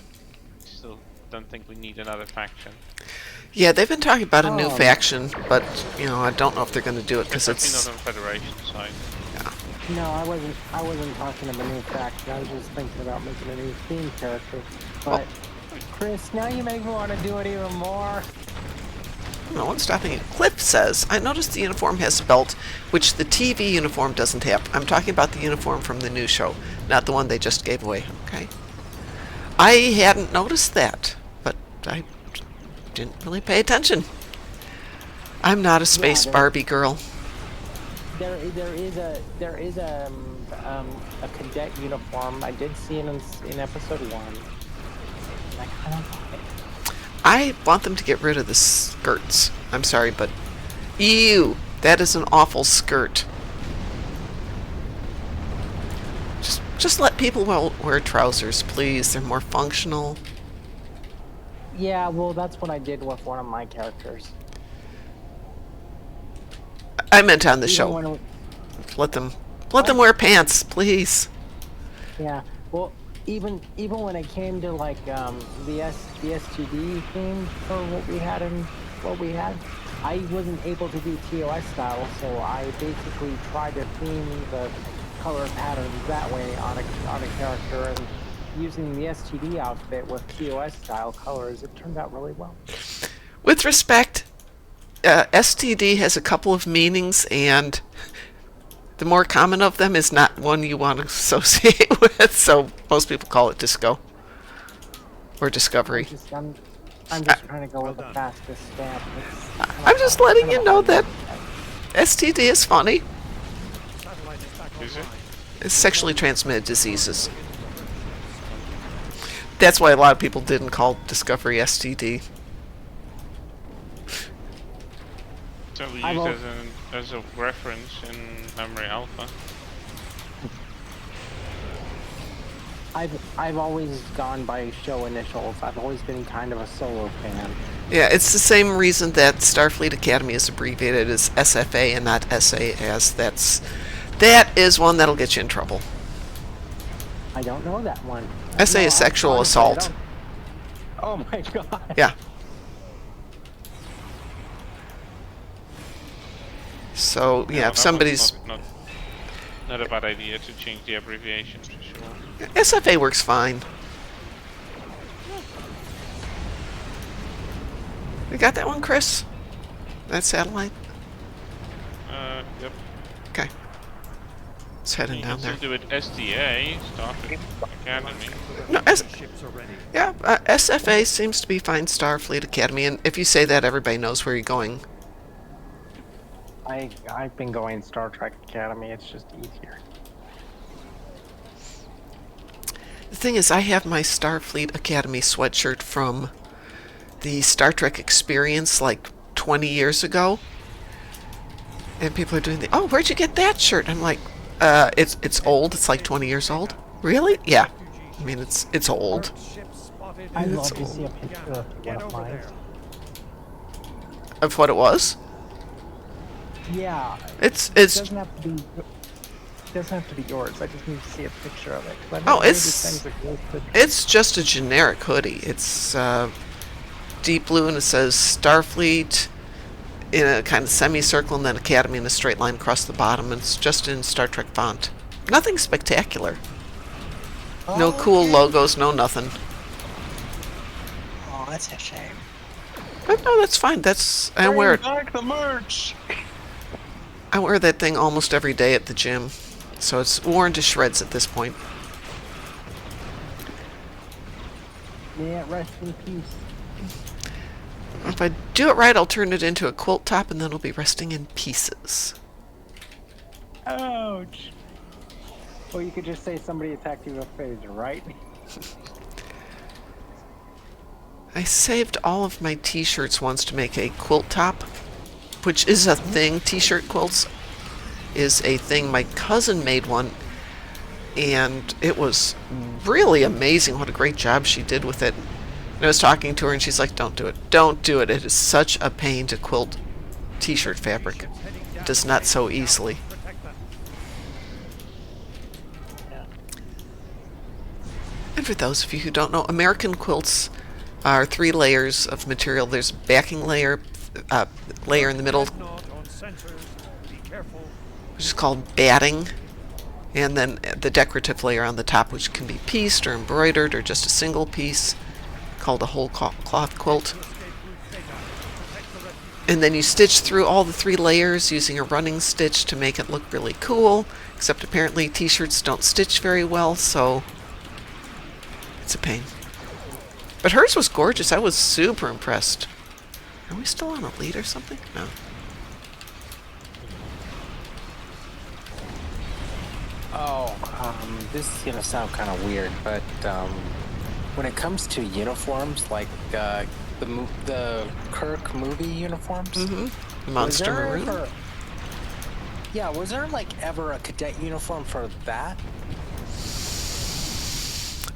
still don't think we need another faction. Yeah, they've been talking about a new faction, but I don't know if they're going to do it because Especially it's. not on Federation side. No, I wasn't talking of a new faction. I was just thinking about making a new theme character. But Chris, now you make me want to do it even more. No one's stopping it. Cliff says, I noticed the uniform has a belt, which the TV uniform doesn't have. I'm talking about the uniform from the new show, not the one they just gave away. Okay. I hadn't noticed that, but I didn't really pay attention. I'm not a space Barbie girl. There is a cadet uniform. I did see it in episode 1. I kind of like it. I want them to get rid of the skirts. I'm sorry, but ew, that is an awful skirt. Just let people wear trousers, please. They're more functional. Yeah, well, that's what I did with one of my characters. I meant on the Even show. when- Let them wear pants, please. Yeah, well, even when it came to like the SGD theme for what we had, I wasn't able to do TOS style, so I basically tried to theme the color patterns that way on a character, and using the SGD outfit with TOS style colors, it turned out really well. With respect, STD has a couple of meanings, and the more common of them is not one you want to associate with, so most people call it disco or discovery. I'm just trying to go with the fastest stamp. I'm just letting you know that STD is funny. Is it? It's sexually transmitted diseases. That's why a lot of people didn't call Discovery STD. So we I've use al- as a reference in Memory Alpha. I've always gone by show initials. I've always been kind of a solo fan. Yeah, it's the same reason that Starfleet Academy is abbreviated as SFA and not SAS. That is one that'll get you in trouble. I don't know that one. SA is sexual honestly, assault. Oh my god. Yeah. So, yeah, if somebody's... Not a bad idea to change the abbreviation for sure. SFA works fine. You got that one, Chris? That satellite? Yep. Okay. It's heading You down can there. still do it SDA, Starfleet Academy. No, yeah, SFA seems to be fine, Starfleet Academy, and if you say that, everybody knows where you're going. I've been going Star Trek Academy. It's just easier. The thing is, I have my Starfleet Academy sweatshirt from the Star Trek experience like 20 years ago. And people are doing the, oh, where'd you get that shirt? I'm like, it's old. It's like 20 years old. Really? Yeah. I mean, it's old. I'd love to see a picture of one of mine. Of what it was? Yeah. It's It doesn't have to be. It doesn't have to be yours. I just need to see a picture of it. Oh, it's just a generic hoodie. It's deep blue and it says Starfleet in a kind of semicircle and then Academy in a straight line across the bottom. And it's just in Star Trek font. Nothing spectacular. No cool logos, no nothing. Oh, that's a shame. But no, that's fine. I wear it. Back the merch. I wear that thing almost every day at the gym. So it's worn to shreds at this point. Yeah, rest in peace. If I do it right, I'll turn it into a quilt top and then it'll be resting in pieces. Ouch. Well, you could just say somebody attacked you with a phaser, right? I saved all of my t-shirts once to make a quilt top, which is a thing. T-shirt quilts is a thing. My cousin made one, and it was really amazing what a great job she did with it. And I was talking to her, and she's like, don't do it. Don't do it. It is such a pain to quilt t-shirt fabric. It does not sew easily. And for those of you who don't know, American quilts are 3 layers of material. There's a backing layer, layer in the middle, which is called batting, and then the decorative layer on the top, which can be pieced or embroidered or just a single piece, called a whole cloth quilt. And then you stitch through all the 3 layers using a running stitch to make it look really cool, except apparently t-shirts don't stitch very well, so it's a pain. But hers was gorgeous. I was super impressed. Are we still on a lead or something? No. Oh, this is gonna sound kind of weird, but when it comes to uniforms, like the Kirk movie uniforms, Monster Maroon. Yeah, was there like ever a cadet uniform for that?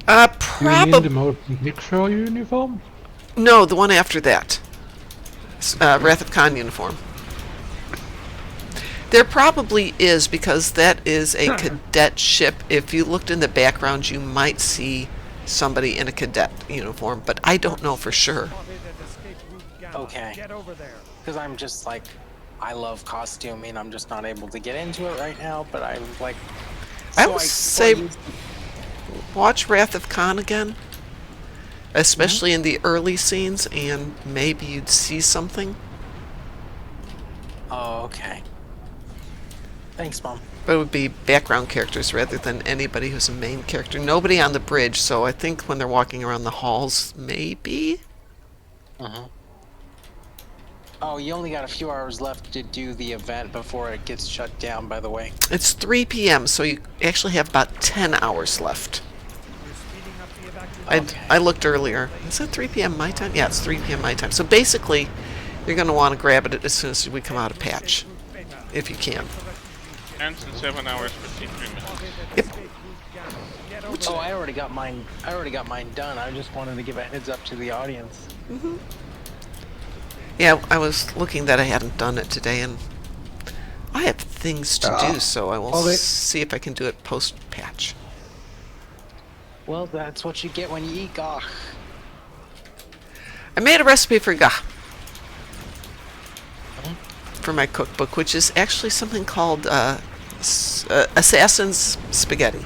You mean the Probably. motion picture uniform? No, the one after that. Wrath of Khan uniform. There probably is, because that is a cadet ship. If you looked in the background, you might see somebody in a cadet uniform, but I don't know for sure. Okay. Because I'm just like, I love costuming. I'm just not able to get into it right now, but I'm like... I would say watch Wrath of Khan again. especially in the early scenes, and maybe you'd see something. Oh, okay. Thanks, Mom. But it would be background characters rather than anybody who's a main character. Nobody on the bridge, so I think when they're walking around the halls, maybe? Oh, you only got a few hours left to do the event before it gets shut down, by the way. It's 3 p.m., so you actually have about 10 hours left. I looked earlier. Is it 3 p.m. my time? Yeah, it's 3 p.m. my time. So basically, you're going to want to grab it as soon as we come out of patch, if you can. Ends in 7 hours 53 minutes. Yep. Oh, I already got mine. I already got mine done. I just wanted to give a heads up to the audience. Yeah, I was looking that I hadn't done it today, and I have things to do, so I will see if I can do it post-patch. Well, that's what you get when you eat gagh. I made a recipe for gagh for my cookbook, which is actually something called Assassin's Spaghetti.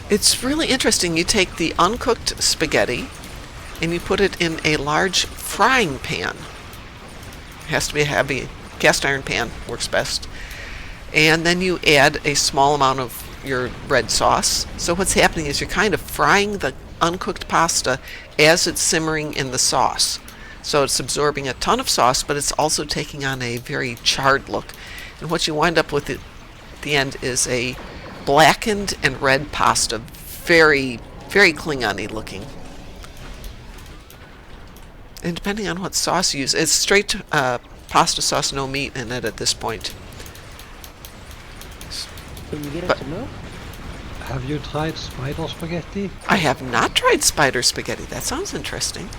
It's really interesting. You take the uncooked spaghetti and you put it in a large frying pan. It has to be a heavy cast iron pan, works best. And then you add a small amount of your red sauce. So what's happening is you're kind of frying the uncooked pasta as it's simmering in the sauce. So it's absorbing a ton of sauce, but it's also taking on a very charred look. And what you wind up with at the end is a blackened and red pasta. Very, very Klingon-y looking. And depending on what sauce you use, it's straight pasta sauce, no meat in it at this point. Can you get it But- to move? Have you tried spider spaghetti? I have not tried spider spaghetti. That sounds interesting.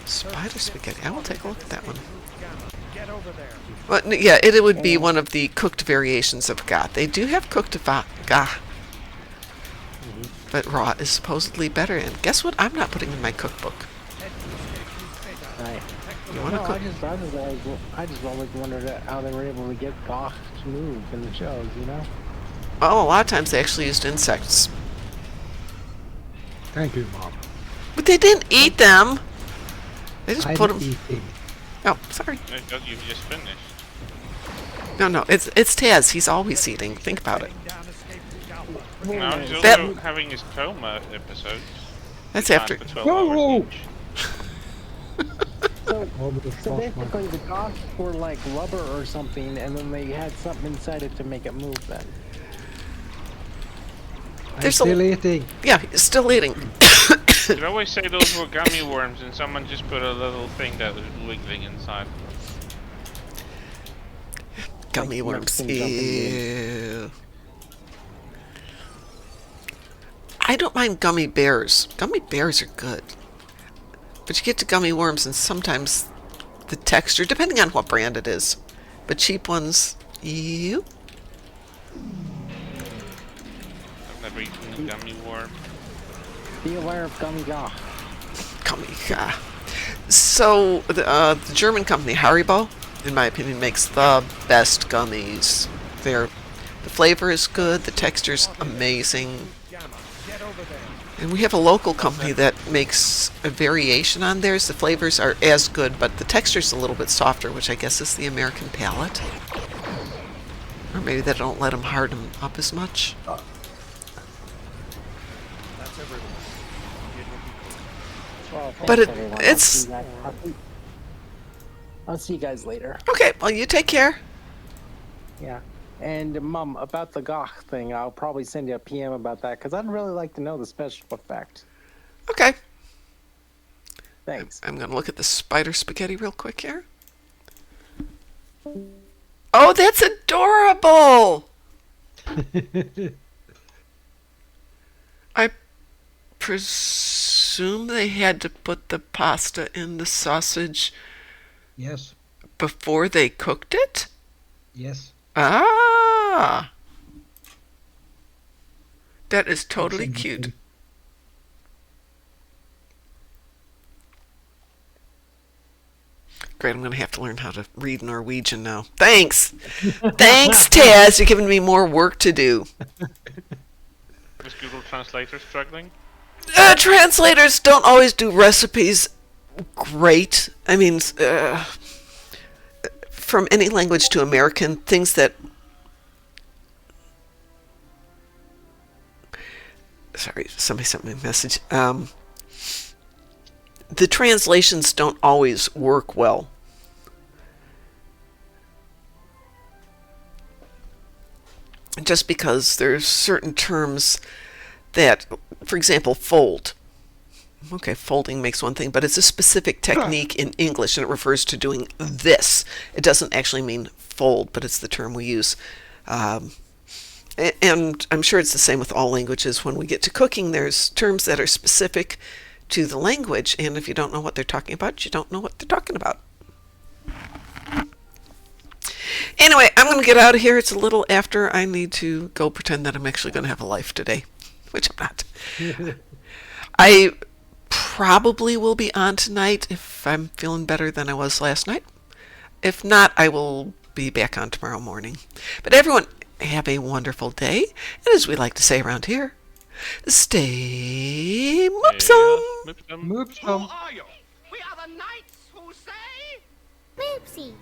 Spider spaghetti. I will take a look at that one. Well, yeah, it would be one of the cooked variations of gagh. They do have cooked gagh, but raw is supposedly better. And guess what? I'm not putting in my cookbook. Right. You want to No, cook? I just always wondered how they were able to get gagh to move in the shows, you know? Well, a lot of times they actually used insects, Thank you, Mom. but they didn't eat them. They just put I'm them. eating. Oh, sorry. I thought you've just finished. No, it's Taz. He's always eating. Think about it. No, he's also That- having his coma episode. That's after. For 12 hours each. So, Almost so lost my- basically the gagh were like rubber or something, and then they had something inside it to make it move then. I'm There's still eating. Yeah, he's still eating. You'd always say those were gummy worms, and someone just put a little thing that was wiggling inside. Gummy worms. Ew. I don't mind gummy bears. Gummy bears are good. But you get to gummy worms and sometimes the texture, depending on what brand it is. But cheap ones, ew. I've never eaten a gummy worm. Be aware of gummy gagh. Gummy, yeah. So, the German company Haribo, in my opinion, makes the best gummies. The flavor is good, the texture's amazing. And we have a local company that makes a variation on theirs. The flavors are as good, but the texture's a little bit softer, which I guess is the American palate. Or maybe they don't let them harden up as much. Well, But thanks, everyone. it's- I'll see you guys later. Okay, well, you take care. Yeah. And Mom, about the gagh thing, I'll probably send you a PM about that because I'd really like to know the special effect. Okay. Thanks. I'm going to look at the spider spaghetti real quick here. Oh, that's adorable! I presume they had to put the pasta in the sausage Yes. before they cooked it? Yes. Ah! That is totally cute. Great, I'm going to have to learn how to read Norwegian now. Thanks! Thanks, Taz! You're giving me more work to do. Is Google Translator struggling? Translators don't always do recipes great. I mean, from any language to American, things that... Sorry, somebody sent me a message. The translations don't always work well. Just because there's certain terms that, for example, fold. Okay, folding makes one thing, but it's a specific technique in English, and it refers to doing this. It doesn't actually mean fold, but it's the term we use. And I'm sure it's the same with all languages. When we get to cooking, there's terms that are specific to the language, and if you don't know what they're talking about, you don't know what they're talking about. Anyway, I'm going to get out of here. It's a little after. I need to go pretend that I'm actually going to have a life today, which I'm not. I probably will be on tonight if I'm feeling better than I was last night. If not, I will be back on tomorrow morning. But everyone, have a wonderful day. And as we like to say around here, stay moopsome. Moopsy. Who are you? We are the knights who say... Moopsy.